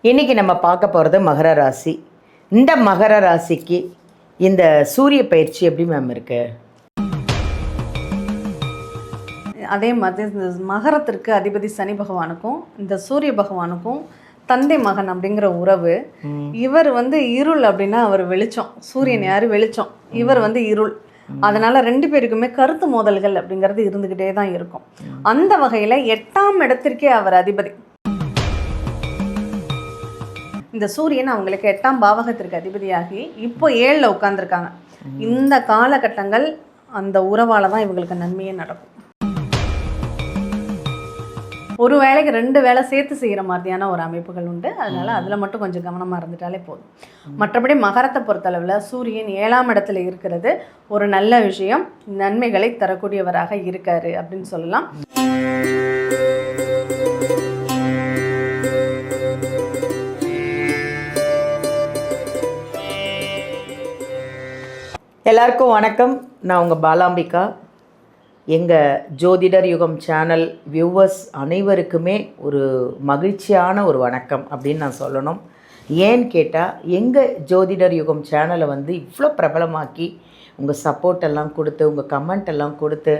இன்றைக்கி நம்ம பார்க்க போகிறது மகர ராசி. இந்த மகர ராசிக்கு இந்த சூரிய பயிற்சி எப்படி மேம் இருக்கு? அதே மாதிரி இந்த மகரத்திற்கு அதிபதி சனி பகவானுக்கும் இந்த சூரிய பகவானுக்கும் தந்தை மகன் அப்படிங்கிற உறவு. இவர் இருள் அப்படின்னா அவர் வெளிச்சம், சூரியன் யாரு வெளிச்சம், இவர் இருள். அதனால ரெண்டு பேருக்குமே கருத்து மோதல்கள் அப்படிங்கிறது இருந்துக்கிட்டே தான் இருக்கும். அந்த வகையில் 8ஆம் இடத்திற்கே அவர் அதிபதி. இந்த சூரியன் அவங்களுக்கு 8ஆம் பாவகத்திற்கு அதிபதியாகி இப்போ 7ல் உட்கார்ந்துருக்காங்க. இந்த காலகட்டங்கள் அந்த உறவால் தான் இவங்களுக்கு நன்மையே நடக்கும். ஒரு வேலைக்கு 2 வேலை சேர்த்து செய்கிற மாதிரியான ஒரு அமைப்புகள் உண்டு. அதனால் அதில் மட்டும் கொஞ்சம் கவனமாக இருந்துட்டாலே போதும். மற்றபடி மகரத்தை பொறுத்தளவில் சூரியன் 7ஆம் இடத்துல இருக்கிறது ஒரு நல்ல விஷயம், நன்மைகளை தரக்கூடியவராக இருக்காரு அப்படின்னு சொல்லலாம். எல்லாருக்கும் வணக்கம். நான் உங்கள் பாலாம்பிகா. எங்கள் ஜோதிடர் யுகம் சேனல் வியூவர்ஸ் அனைவருக்குமே ஒரு மகிழ்ச்சியான ஒரு வணக்கம் அப்படின்னு நான் சொல்லணும். ஏன்னு கேட்டால் எங்கள் ஜோதிடர் யுகம் சேனலை இவ்வளோ பிரபலமாக்கி உங்கள் சப்போர்ட் எல்லாம் கொடுத்து, உங்கள் கமெண்ட் எல்லாம் கொடுத்து,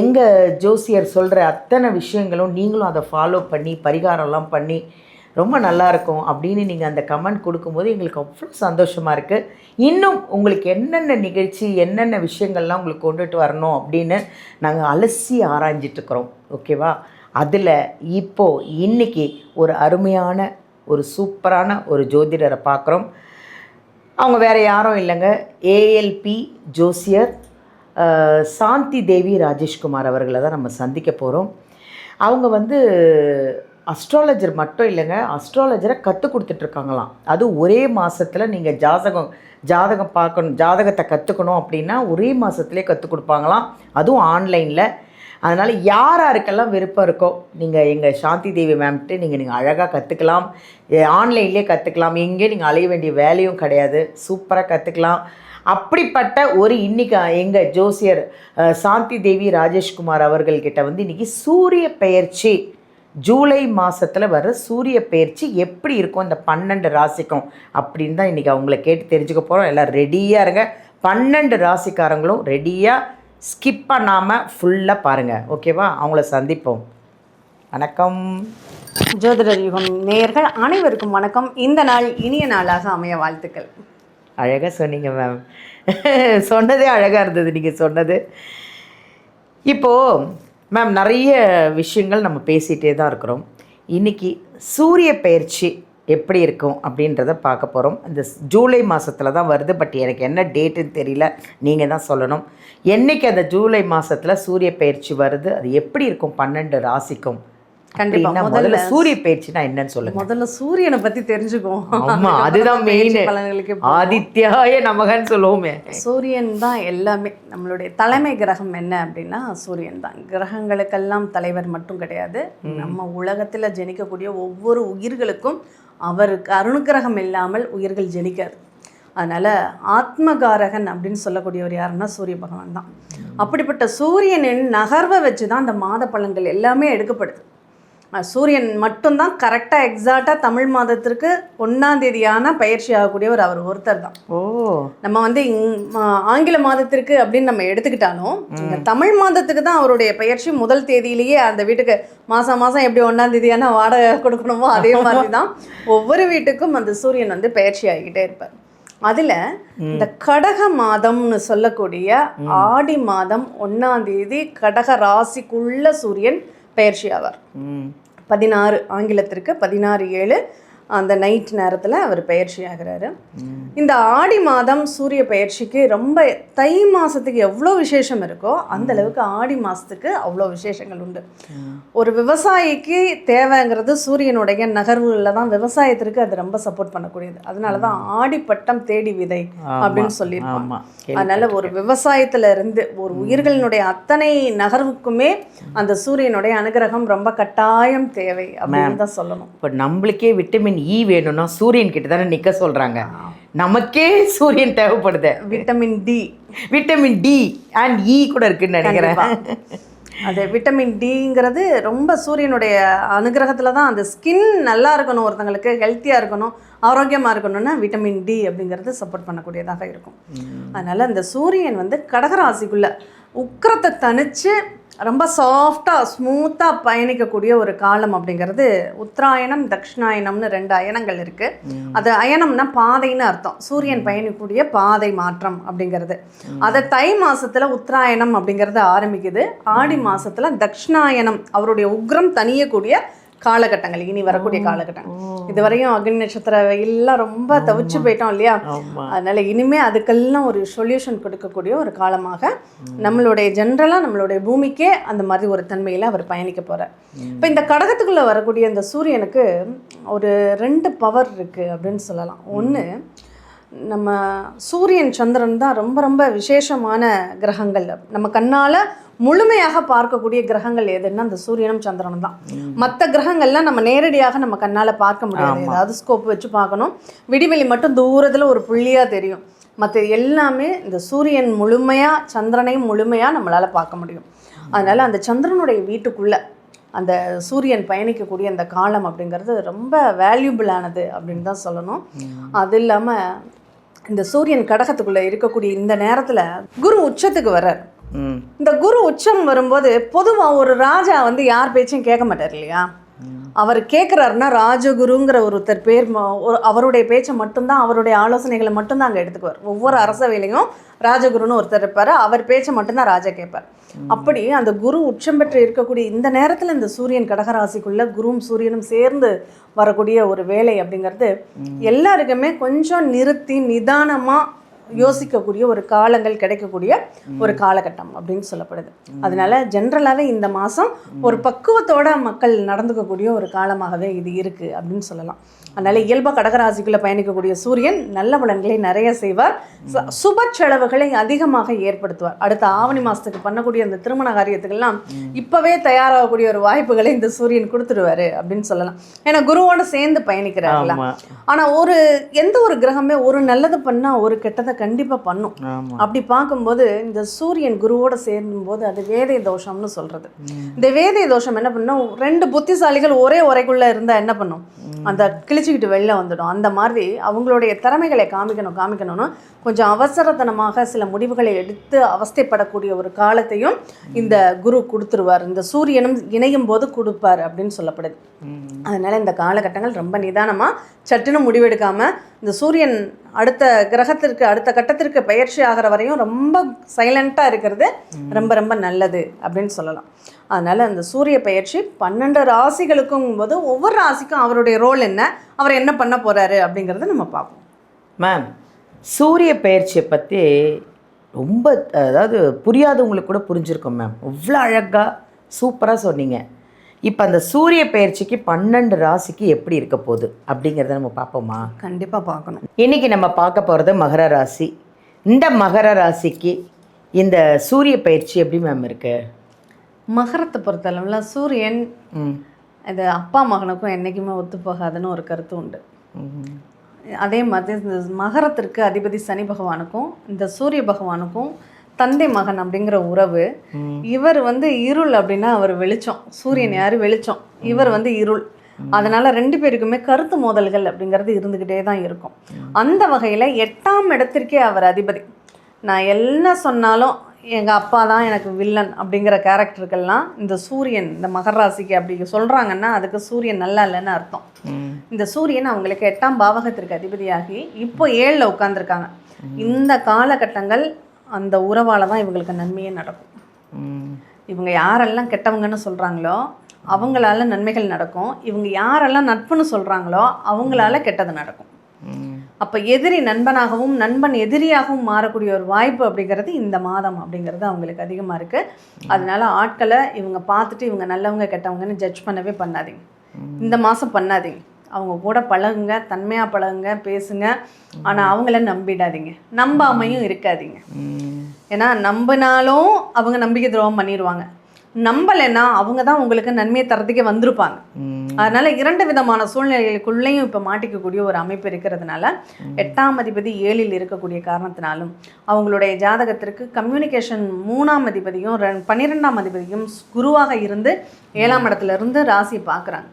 எங்கள் ஜோசியர் சொல்கிற அத்தனை விஷயங்களும் நீங்களும் அதை ஃபாலோ பண்ணி பரிகாரம்லாம் பண்ணி ரொம்ப நல்லாயிருக்கும் அப்படின்னு நீங்கள் அந்த கமெண்ட் கொடுக்கும்போது எங்களுக்கு அவ்வளோ சந்தோஷமாக இருக்குது. இன்னும் உங்களுக்கு என்னென்ன நிகழ்ச்சி, என்னென்ன விஷயங்கள்லாம் உங்களுக்கு கொண்டுட்டு வரணும் அப்படின்னு நாங்கள் அலசி ஆராய்ஞ்சிட்ருக்குறோம். ஓகேவா? அதில் இப்போது இன்றைக்கி ஒரு அருமையான ஒரு சூப்பரான ஒரு ஜோதிடரை பார்க்குறோம். அவங்க வேறு யாரும் இல்லைங்க, ஏஎல்பி ஜோசியர் சாந்தி தேவி ராஜேஷ்குமார் அவர்களை தான் நம்ம சந்திக்க போகிறோம். அவங்க அஸ்ட்ராலஜர் மட்டும் இல்லைங்க, அஸ்ட்ராலஜரை கற்றுக் கொடுத்துட்ருக்காங்களாம். அது ஒரே மாதத்தில் நீங்கள் ஜாதகம் பார்க்கணும், ஜாதகத்தை கற்றுக்கணும் அப்படின்னா ஒரே மாதத்துலேயே கற்றுக் கொடுப்பாங்களாம், அதுவும் ஆன்லைனில். அதனால் யாருக்கெல்லாம் விருப்பம் இருக்கோ நீங்கள் எங்கள் சாந்தி தேவி மேம்கிட்ட நீங்கள் அழகாக கற்றுக்கலாம், ஆன்லைன்லேயே கற்றுக்கலாம். எங்கேயும் நீங்கள் அலைய வேண்டிய வேலையும் கிடையாது, சூப்பராக கற்றுக்கலாம். அப்படிப்பட்ட ஒரு இன்றைக்கி எங்கள் ஜோசியர் சாந்தி தேவி ராஜேஷ்குமார் அவர்கள்கிட்ட இன்றைக்கி சூரிய பெயர்ச்சி, ஜூலை மாதத்தில் வர சூரிய பெயர்ச்சி எப்படி இருக்கும் இந்த 12 ராசிக்கும் அப்படின்னு தான் இன்றைக்கி அவங்கள கேட்டு தெரிஞ்சுக்க போகிறோம். எல்லாம் ரெடியாக இருங்க. 12 ராசிக்காரங்களும் ரெடியாக ஸ்கிப் பண்ணாமல் ஃபுல்லாக பாருங்கள். ஓகேவா? அவங்கள சந்திப்போம். வணக்கம். ஜோதிடர் யுகம் நேயர்கள் அனைவருக்கும் வணக்கம். இந்த நாள் இனிய நாளாக அமைய வாழ்த்துக்கள். அழகாக சொன்னீங்க மேம். சொன்னதே அழகாக இருந்தது நீங்கள் சொன்னது. இப்போது மேம் நிறைய விஷயங்கள் நம்ம பேசிகிட்டே தான் இருக்கிறோம். இன்றைக்கி சூரிய பெயர்ச்சி எப்படி இருக்கும் அப்படின்றத பார்க்க போகிறோம். இந்த ஜூலை மாதத்தில் தான் வருது, பட் எனக்கு என்ன டேட்டுன்னு தெரியல, நீங்கள் தான் சொல்லணும். என்றைக்கு அந்த ஜூலை மாதத்தில் சூரிய பெயர்ச்சி வருது, அது எப்படி இருக்கும் 12 ராசிக்கும்? கண்டிப்பாக முதல்ல சூரிய பயிற்சினா என்னன்னு சொல்லுங்க. முதல்ல சூரியனை பற்றி தெரிஞ்சுக்குவோம். ஆமாம், அதுதான் மெயின். பலன்களுக்கு ஆதித்யாய நமகன்னு சொல்லுவோமே. சூரியன் தான் எல்லாமே. நம்மளுடைய தலைமை கிரகம் என்ன அப்படின்னா சூரியன் தான். கிரகங்களுக்கெல்லாம் தலைவர் மட்டும் கிடையாது. நம்ம உலகத்தில் ஜனிக்கக்கூடிய ஒவ்வொரு உயிர்களுக்கும் அவருக்கு அருணுகிரகம் இல்லாமல் உயிர்கள் ஜனிக்காது. அதனால் ஆத்மகாரகன் அப்படின்னு சொல்லக்கூடியவர் யாருன்னா சூரிய பகவான் தான். அப்படிப்பட்ட சூரியனின் நகர்வை வச்சு தான் அந்த மாத பலன்கள் எல்லாமே எடுக்கப்படுது. சூரியன் மட்டும்தான் கரெக்டாக எக்ஸாக்டாக தமிழ் மாதத்திற்கு 1ஆம் தேதியான பயிற்சி ஆகக்கூடியவர் அவர் ஒருத்தர் தான். ஓ, நம்ம ஆங்கில மாதத்திற்கு அப்படின்னு நம்ம எடுத்துக்கிட்டாலும் தமிழ் மாதத்துக்கு தான் அவருடைய பயிற்சி முதல் தேதியிலேயே. அந்த வீட்டுக்கு மாதம் மாதம் எப்படி 1ஆம் தேதியான வாடகை கொடுக்கணுமோ அதே மாதிரி தான் ஒவ்வொரு வீட்டுக்கும் அந்த சூரியன் பயிற்சி ஆகிக்கிட்டே இருப்பார். அதில் இந்த கடக மாதம்னு சொல்லக்கூடிய ஆடி மாதம் 1ஆம் தேதி கடக ராசிக்குள்ள சூரியன் பயிற்சி ஆவார். 16 ஆங்கிலத்திற்கு 16/7 அந்த நைட் நேரத்தில் அவர் பயிற்சி ஆகிறாரு. இந்த ஆடி மாதம் சூரிய பயிற்சிக்கு ரொம்ப தை மாதத்துக்கு எவ்வளோ விசேஷம் இருக்கோ அந்த அளவுக்கு ஆடி மாதத்துக்கு அவ்வளோ விசேஷங்கள் உண்டு. ஒரு விவசாயிக்கு தேவைங்கிறது சூரியனுடைய நகர்வுகளில் தான் விவசாயத்திற்கு அது ரொம்ப சப்போர்ட் பண்ணக்கூடியது. அதனால தான் ஆடிப்பட்டம் தேடி விதை அப்படின்னு சொல்லியிருப்பாங்க. அதனால ஒரு விவசாயத்தில் இருந்து ஒரு உயிர்களினுடைய அத்தனை நகர்வுக்குமே அந்த சூரியனுடைய அனுகிரகம் ரொம்ப கட்டாயம் தேவை அப்படின்னு தான் சொல்லணும். இப்போ நம்மளுக்கே விட்டமின் இ வேணும்னா சூரியன் கிட்ட தானே நிற்க சொல்கிறாங்க. நமக்கே சூரியன் தேவைப்படுது. விட்டமின் டி அண்ட் இ கூட இருக்குன்னு நினைக்கிறேன். அது விட்டமின் டிங்கிறது ரொம்ப சூரியனுடைய அனுகிரகத்தில் தான். அந்த ஸ்கின் நல்லா இருக்கணும், ஒருத்தங்களுக்கு ஹெல்த்தியாக இருக்கணும், ஆரோக்கியமாக இருக்கணும்னா விட்டமின் டி அப்படிங்கிறது சப்போர்ட் பண்ணக்கூடியதாக இருக்கும். அதனால் இந்த சூரியன் வந்து கடகராசிக்குள்ளே உக்கிரத்தை தணித்து ரொம்ப சாஃப்டாக ஸ்மூத்தாக பயணிக்கக்கூடிய ஒரு காலம் அப்படிங்கிறது உத்தராயணம் தக்ஷிணாயணம்னு 2 அயனங்கள் இருக்குது. அது அயனம்னா பாதைன்னு அர்த்தம். சூரியன் பயணிக்கக்கூடிய பாதை மாற்றம் அப்படிங்கிறது. அதை தை மாதத்தில் உத்தராயணம் அப்படிங்கிறது ஆரம்பிக்குது. ஆடி மாதத்தில் தக்ஷிணாயனம் அவருடைய உக்ரம் தணியக்கூடிய காலகட்டங்கள், இனி வரக்கூடிய காலகட்டங்கள். இதுவரையும் அக்னி நட்சத்திர எல்லாம் ரொம்ப தவிச்சு போயிட்டோம் இல்லையா? அதனால இனிமே அதுக்கெல்லாம் ஒரு சொல்யூஷன் கொடுக்கக்கூடிய ஒரு காலமாக நம்மளுடைய ஜென்ரலாக நம்மளுடைய பூமிக்கே அந்த மாதிரி ஒரு தன்மையில் அவர் பயணிக்க போகிறார். இப்போ இந்த கடகத்துக்குள்ளே வரக்கூடிய இந்த சூரியனுக்கு ஒரு 2 பவர் இருக்குது அப்படின்னு சொல்லலாம். ஒன்று, நம்ம சூரியன் சந்திரன் தான் ரொம்ப ரொம்ப விசேஷமான கிரகங்கள். நம்ம கண்ணால் முழுமையாக பார்க்கக்கூடிய கிரகங்கள் எதுன்னா அந்த சூரியனும் சந்திரனும் தான். மற்ற கிரகங்கள்லாம் நம்ம நேரடியாக நம்ம கண்ணால் பார்க்க முடியாது, ஏதாவது ஸ்கோப் வச்சு பார்க்கணும். விடிவெளி மட்டும் தூரத்தில் ஒரு புள்ளியாக தெரியும். மற்ற எல்லாமே இந்த சூரியன் முழுமையாக சந்திரனையும் முழுமையாக நம்மளால் பார்க்க முடியும். அதனால் அந்த சந்திரனுடைய வீட்டுக்குள்ளே அந்த சூரியன் பயணிக்கக்கூடிய அந்த காலம் அப்படிங்கிறது ரொம்ப வேல்யூபிளானது அப்படின்னு தான் சொல்லணும். அது இல்லாமல் இந்த சூரியன் கடகத்துக்குள்ளே இருக்கக்கூடிய இந்த நேரத்தில் குரு உச்சத்துக்கு வர்றார். இந்த குரு உச்சம் வரும்போது பொதுவாக ஒரு ராஜா வந்து யார் பேச்சையும் கேட்க மாட்டார் இல்லையா? அவர் கேட்குறாருன்னா ராஜகுருங்கிற ஒருத்தர் பேர், அவருடைய பேச்சை மட்டும்தான், அவருடைய ஆலோசனைகளை மட்டும்தான் அங்கே எடுத்துக்குவார். ஒவ்வொரு அரசவையிலையும் ராஜகுருன்னு ஒருத்தர் இருப்பார், அவர் பேச்சை மட்டும்தான் ராஜா கேட்பார். அப்படி அந்த குரு உச்சம் பெற்று இருக்கக்கூடிய இந்த நேரத்தில் இந்த சூரியன் கடகராசிக்குள்ளே குருவும் சூரியனும் சேர்ந்து வரக்கூடிய ஒரு வேலை அப்படிங்கிறது எல்லாருக்குமே கொஞ்சம் நிறுத்தி நிதானமாக யோசிக்கக்கூடிய ஒரு காலங்கள் கிடைக்கக்கூடிய ஒரு காலகட்டம் அப்படின்னு சொல்லப்படுது. அதனால ஜென்ரலாகவே இந்த மாதம் ஒரு பக்குவத்தோட மக்கள் நடந்துக்கக்கூடிய ஒரு காலமாகவே இது இருக்குது அப்படின்னு சொல்லலாம். அதனால் இயல்பாக கடகராசிக்குள்ளே பயணிக்கக்கூடிய சூரியன் நல்ல பலன்களை நிறைய செய்வார், சுப செலவுகளை அதிகமாக ஏற்படுத்துவார். அடுத்த ஆவணி மாதத்துக்கு பண்ணக்கூடிய அந்த திருமண காரியத்துக்கெல்லாம் இப்போவே தயாராகக்கூடிய ஒரு வாய்ப்புகளை இந்த சூரியன் கொடுத்துருவார் அப்படின்னு சொல்லலாம். ஏன்னா குருவோடு சேர்ந்து பயணிக்கிறார்களா. ஆனால் எந்த ஒரு கிரகமே ஒரு நல்லது பண்ணால் ஒரு கெட்டதை கண்டிப்பாக பண்ணும். அப்படி பார்க்கும்போது இந்த சூரியன் குருவோடு சேரும்போது அது வேதை தோஷம்னு சொல்கிறது. இந்த வேதை தோஷம் என்ன பண்ணும், 2 புத்திசாலிகள் ஒரே உரைக்குள்ளே இருந்தால் என்ன பண்ணும், அந்த கிழிச்சிக்கிட்டு வெளில வந்துடும். அந்த மாதிரி அவங்களுடைய திறமைகளை காமிக்கணும்னு கொஞ்சம் அவசரத்தனமாக சில முடிவுகளை எடுத்து அவஸ்தைப்படக்கூடிய ஒரு காலத்தையும் இந்த குரு கொடுத்துருவார். இந்த சூரியனும் இணையும் போது கொடுப்பார் அப்படின்னு சொல்லப்படுது. அதனால் இந்த காலகட்டங்கள் ரொம்ப நிதானமாக சட்டுன்னு முடிவெடுக்காமல் இந்த சூரியன் அடுத்த கிரகத்திற்கு அடுத்த கட்டத்திற்கு பயிற்சி ஆகிற வரையும் ரொம்ப சைலண்ட்டாக இருக்கிறது ரொம்ப ரொம்ப நல்லது அப்படின்னு சொல்லலாம். அதனால் அந்த சூரிய பயிற்சி 12 ராசிகளுக்கும் போது ஒவ்வொரு ராசிக்கும் அவருடைய ரோல் என்ன, அவர் என்ன பண்ண போகிறாரு அப்படிங்கிறத நம்ம பார்ப்போம். மேம், சூரிய பயிற்சியை பற்றி ரொம்ப அதாவது புரியாதவங்களுக்கு கூட புரிஞ்சிருக்கும் மேம். அவ்வளோ அழகாக சூப்பராக சொன்னீங்க. இப்போ அந்த சூரிய பயிற்சிக்கு 12 ராசிக்கு எப்படி இருக்க போகுது அப்படிங்கிறத நம்ம பார்ப்போமா? கண்டிப்பாக பார்க்கணும். இன்றைக்கி நம்ம பார்க்க போகிறது மகர ராசி. இந்த மகர ராசிக்கு இந்த சூரிய பயிற்சி எப்படி மேம் இருக்கு? மகரத்தை பொறுத்தளவில் சூரியன் இது அப்பா மகனுக்கும் என்றைக்குமே ஒத்து போகாதுன்னு ஒரு கருத்து உண்டு. அதே மாதிரி இந்த மகரத்திற்கு அதிபதி சனி பகவானுக்கும் இந்த சூரிய பகவானுக்கும் தந்தை மகன் அப்படிங்கிற உறவு. இவர் வந்து இருள் அப்படின்னா அவர் வெளிச்சம், சூரியன் யார் வெளிச்சம், இவர் வந்து இருள். அதனால 2 பேருக்குமே கருத்து மோதல்கள் அப்படிங்கிறது இருந்துக்கிட்டே தான் இருக்கும். அந்த வகையில் 8ஆம் இடத்திற்கே அவர் அதிபதி. நான் என்ன சொன்னாலும் எங்கள் அப்பா தான் எனக்கு வில்லன் அப்படிங்கிற கேரக்டருக்கெல்லாம் இந்த சூரியன் இந்த மகர ராசிக்கு அப்படி சொல்கிறாங்கன்னா அதுக்கு சூரியன் நல்லா இல்லைன்னு அர்த்தம். இந்த சூரியன் அவங்களுக்கு 8ஆம் பாவகத்திற்கு அதிபதியாகி இப்போ 7ல் உட்காந்துருக்காங்க. இந்த காலகட்டங்கள் அந்த உறவால் தான் இவங்களுக்கு நன்மையே நடக்கும். இவங்க யாரெல்லாம் கெட்டவங்கன்னு சொல்கிறாங்களோ அவங்களால நன்மைகள் நடக்கும், இவங்க யாரெல்லாம் நட்புன்னு சொல்கிறாங்களோ அவங்களால கெட்டது நடக்கும். அப்போ எதிரி நண்பனாகவும் நண்பன் எதிரியாகவும் மாறக்கூடிய ஒரு வாய்ப்பு அப்படிங்கிறது இந்த மாதம் அப்படிங்கிறது அவங்களுக்கு அதிகமாக இருக்குது. அதனால ஆட்களை இவங்க பார்த்துட்டு இவங்க நல்லவங்க கெட்டவங்கன்னு ஜட்ஜ் பண்ணவே பண்ணாதீங்க. இந்த மாதம் பண்ணாதீங்க. அவங்க கூட பழகுங்க, தன்மையாக பழகுங்க, பேசுங்க. ஆனால் அவங்கள நம்பிடாதீங்க, நம்பாமையும் இருக்காதீங்க. ஏன்னா நம்பினாலும் அவங்க நம்பிக்கை துரோகம் பண்ணிடுவாங்க. நம்பலைன்னா அவங்க தான் உங்களுக்கு நன்மையை தரத்துக்கே வந்திருப்பாங்க. அதனால 2 விதமான சூழ்நிலைகளுக்குள்ளேயும் இப்போ மாட்டிக்கக்கூடிய ஒரு அமைப்பு இருக்கிறதுனால 8ஆம் அதிபதி 7ல் இருக்கக்கூடிய காரணத்தினாலும் அவங்களுடைய ஜாதகத்திற்கு கம்யூனிகேஷன் 3ஆம் அதிபதியும் 12ஆம் அதிபதியும் குருவாக இருந்து 7ஆம் இடத்துல இருந்து ராசி பார்க்குறாங்க.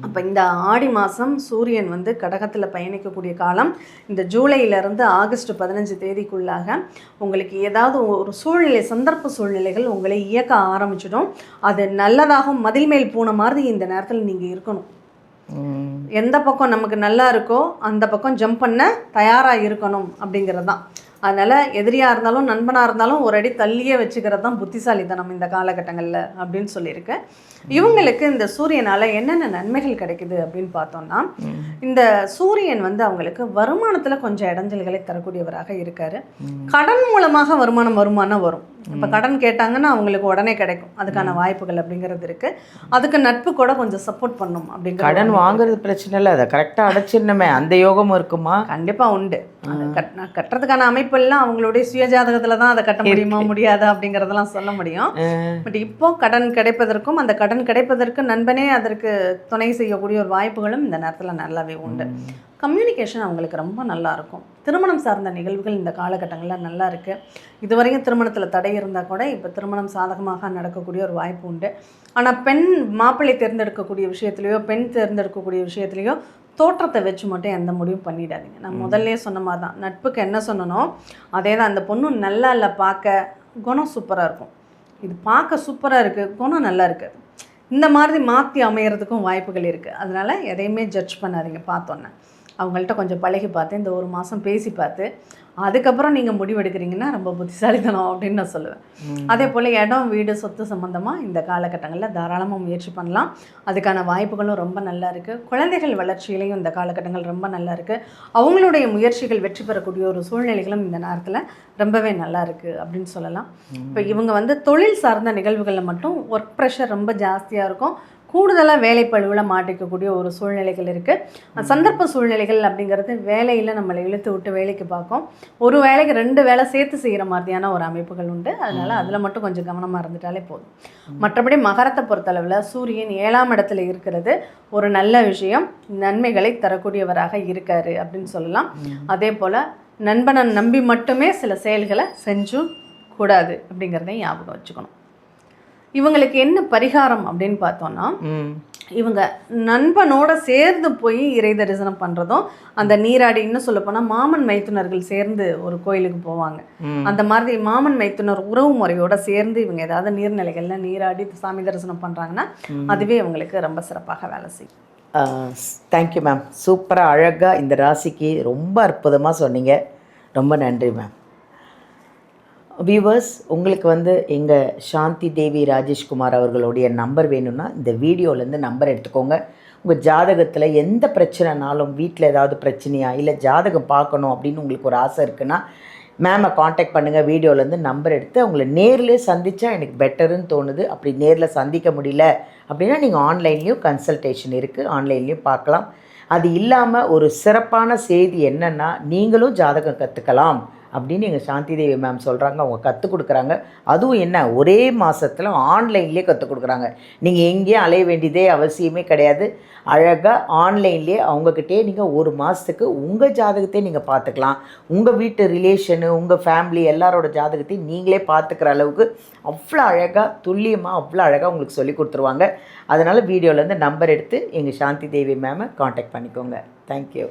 அப்போ இந்த ஆடி மாதம் சூரியன் வந்து கடகத்தில் பயணிக்கக்கூடிய காலம். இந்த ஜூலையிலேருந்து ஆகஸ்ட் 15 தேதிக்குள்ளாக உங்களுக்கு ஏதாவது ஒரு சூழ்நிலை, சந்தர்ப்ப சூழ்நிலைகள் உங்களை இயக்க ஆரம்பிச்சிடும். அது நல்லதாகவும் மதில் மேல் பூனை மாதிரி இந்த நேரத்தில் நீங்கள் இருக்கணும். எந்த பக்கம் நமக்கு நல்லா இருக்கோ அந்த பக்கம் ஜம்ப் பண்ண தயாராக இருக்கணும் அப்படிங்கிறது தான். அதனால் எதிரியாக இருந்தாலும் நண்பனாக இருந்தாலும் ஒரு அடி தள்ளியே வச்சுக்கிறது தான் புத்திசாலித்தனம் இந்த காலகட்டங்களில் அப்படின்னு சொல்லியிருக்கேன். இவங்களுக்கு இந்த சூரியனால் என்னென்ன நன்மைகள் கிடைக்குது அப்படின்னு பார்த்தோம்னா, இந்த சூரியன் வந்து அவங்களுக்கு வருமானத்தில் கொஞ்சம் இடைஞ்சல்களை தரக்கூடியவராக இருக்கார். கடன் மூலமாக வருமானம் வரும். இப்போ கடன் கேட்டாங்கன்னா அவங்களுக்கு உடனே கிடைக்கும். அதுக்கான வாய்ப்புகள் அப்படிங்கிறது இருக்குது. அதுக்கு நட்பு கூட கொஞ்சம் சப்போர்ட் பண்ணும். அப்படிங்கிற கடன் வாங்குறது பிரச்சனை இல்லை, அதை கரெக்டாக அடைச்சிடணுமே, அந்த யோகமும் இருக்குமா? கண்டிப்பாக உண்டு. கட்டுறதுக்கான அமைப்பெல்லாம் அவங்களுடைய சுயஜாதகத்தில் தான் அதை கட்ட முடியுமா முடியாதா அப்படிங்கிறதெல்லாம் சொல்ல முடியும். பட் இப்போ கடன் கிடைப்பதற்கும் அந்த கடன் கிடைப்பதற்கு நண்பனே அதற்கு துணை செய்யக்கூடிய ஒரு வாய்ப்புகளும் இந்த நேரத்தில் நல்லாவே உண்டு. கம்யூனிகேஷன் அவங்களுக்கு ரொம்ப நல்லா இருக்கும். திருமணம் சார்ந்த நிகழ்வுகள் இந்த காலகட்டங்களில் நல்லா இருக்குது. இதுவரையும் திருமணத்தில் தடை இருந்தால் கூட இப்போ திருமணம் சாதகமாக நடக்கக்கூடிய ஒரு வாய்ப்பு உண்டு. ஆனால் பெண் மாப்பிள்ளை தேர்ந்தெடுக்கக்கூடிய விஷயத்துலையோ பெண் தேர்ந்தெடுக்கக்கூடிய விஷயத்துலையோ தோற்றத்தை வச்சு மட்டும் எந்த முடிவும் பண்ணிடாதீங்க. நான் முதல்ல சொன்ன மாதிரி தான், நட்புக்கு என்ன சொன்னனோ அதே தான். அந்த பொண்ணு நல்லா இல்லை, பார்க்க குணம் சூப்பராக இருக்கும், இது பார்க்க சூப்பராக இருக்குது, குணம் நல்லா இருக்குது, இந்த மாதிரி மாற்றி அமையறதுக்கும் வாய்ப்புகள் இருக்குது. அதனால் எதையுமே ஜட்ஜ் பண்ணாதீங்க. பார்த்தோன்னே அவங்கள்ட்ட கொஞ்சம் பழகி பார்த்து இந்த ஒரு மாதம் பேசி பார்த்து அதுக்கப்புறம் நீங்கள் முடிவெடுக்கிறீங்கன்னா ரொம்ப புத்திசாலித்தனம் அப்படின்னு நான் சொல்லுவேன். அதே போல் இடம் வீடு சொத்து சம்மந்தமாக இந்த காலகட்டங்களில் தாராளமாக முயற்சி பண்ணலாம். அதுக்கான வாய்ப்புகளும் ரொம்ப நல்லா இருக்குது. குழந்தைகள் வளர்ச்சியிலையும் இந்த காலகட்டங்கள் ரொம்ப நல்லா இருக்குது. அவங்களுடைய முயற்சிகள் வெற்றி பெறக்கூடிய ஒரு சூழ்நிலைகளும் இந்த நேரத்தில் ரொம்பவே நல்லா இருக்குது அப்படின்னு சொல்லலாம். இப்போ இவங்க வந்து தொழில் சார்ந்த நிகழ்வுகளில் மட்டும் ஒர்க் ப்ரெஷர் ரொம்ப ஜாஸ்தியாக இருக்கும். கூடுதலாக வேலைப்பழுவில் மாட்டிக்கக்கூடிய ஒரு சூழ்நிலைகள் இருக்குது. சந்தர்ப்ப சூழ்நிலைகள் அப்படிங்கிறது வேலையில் நம்மளை இழுத்து விட்டு வேலைக்கு பார்க்கும். ஒரு வேலைக்கு 2 வேலை சேர்த்து செய்கிற மாதிரியான ஒரு அமைப்புகள் உண்டு. அதனால் அதில் மட்டும் கொஞ்சம் கவனமாக இருந்துட்டாலே போதும். மற்றபடி மகரத்தை பொறுத்தளவில் சூரியன் 7ஆம் இடத்துல இருக்கிறது ஒரு நல்ல விஷயம், நன்மைகளை தரக்கூடியவராக இருக்கார் அப்படின்னு சொல்லலாம். அதே போல் நண்பனை நம்பி மட்டுமே சில செயல்களை செஞ்சும் கூடாது அப்படிங்கிறதையும் ஞாபகம் வச்சுக்கணும். இவங்களுக்கு என்ன பரிகாரம் அப்படின்னு பார்த்தோன்னா, இவங்க நண்பனோட சேர்ந்து போய் இறை தரிசனம் பண்ணுறதும், அந்த நீராடி இன்னும் சொல்லப்போனால் மாமன் மைத்துனர்கள் சேர்ந்து ஒரு கோயிலுக்கு போவாங்க. அந்த மாதிரி மாமன் மைத்துனர் உறவு முறையோடு சேர்ந்து இவங்க ஏதாவது நீர்நிலைகளில் நீராடி சாமி தரிசனம் பண்ணுறாங்கன்னா அதுவே இவங்களுக்கு ரொம்ப சிறப்பாக வேலை செய்யும். Thank you ma'am. சூப்பராக அழகாக இந்த ராசிக்கு ரொம்ப அற்புதமாக சொன்னீங்க. ரொம்ப நன்றி மேம். வியூவர்ஸ், உங்களுக்கு வந்து எங்கள் சாந்தி தேவி ராஜேஷ்குமார் அவர்களுடைய நம்பர் வேணும்னா இந்த வீடியோலேருந்து நம்பர் எடுத்துக்கோங்க. உங்கள் ஜாதகத்தில் எந்த பிரச்சனைனாலும், வீட்டில் ஏதாவது பிரச்சனையா இல்லை ஜாதகம் பார்க்கணும் அப்படின்னு உங்களுக்கு ஒரு ஆசை இருக்குன்னா மேமை காண்டாக்ட் பண்ணுங்கள். வீடியோலேருந்து நம்பர் எடுத்து அவங்கள நேரில் சந்தித்தா எனக்கு பெட்டருன்னு தோணுது. அப்படி நேரில் சந்திக்க முடியல அப்படின்னா நீங்கள் ஆன்லைன்லேயும் கன்சல்டேஷன் இருக்குது, ஆன்லைன்லேயும் பார்க்கலாம். அது இல்லாமல் ஒரு சிறப்பான செய்தி என்னென்னா, நீங்களும் ஜாதகம் கற்றுக்கலாம் அப்படின்னு எங்கள் சாந்தி தேவி மேம் சொல்கிறாங்க. அவங்க கற்றுக் கொடுக்குறாங்க. அதுவும் என்ன, ஒரே மாதத்தில் ஆன்லைன்லேயே கற்றுக் கொடுக்குறாங்க. நீங்கள் எங்கேயும் அலைய வேண்டியதே அவசியமே கிடையாது. அழகாக ஆன்லைன்லேயே அவங்கக்கிட்டே நீங்கள் ஒரு மாதத்துக்கு உங்கள் ஜாதகத்தை நீங்கள் பார்த்துக்கலாம். உங்கள் வீட்டு ரிலேஷனு, உங்கள் ஃபேமிலி எல்லாரோட ஜாதகத்தையும் நீங்களே பார்த்துக்கிற அளவுக்கு அவ்வளோ அழகாக துல்லியமாக அவ்வளோ அழகாக உங்களுக்கு சொல்லி கொடுத்துருவாங்க. அதனால் வீடியோலேருந்து நம்பர் எடுத்து எங்கள் சாந்தி தேவி மேமை காண்டாக்ட் பண்ணிக்கோங்க. தேங்க்யூ.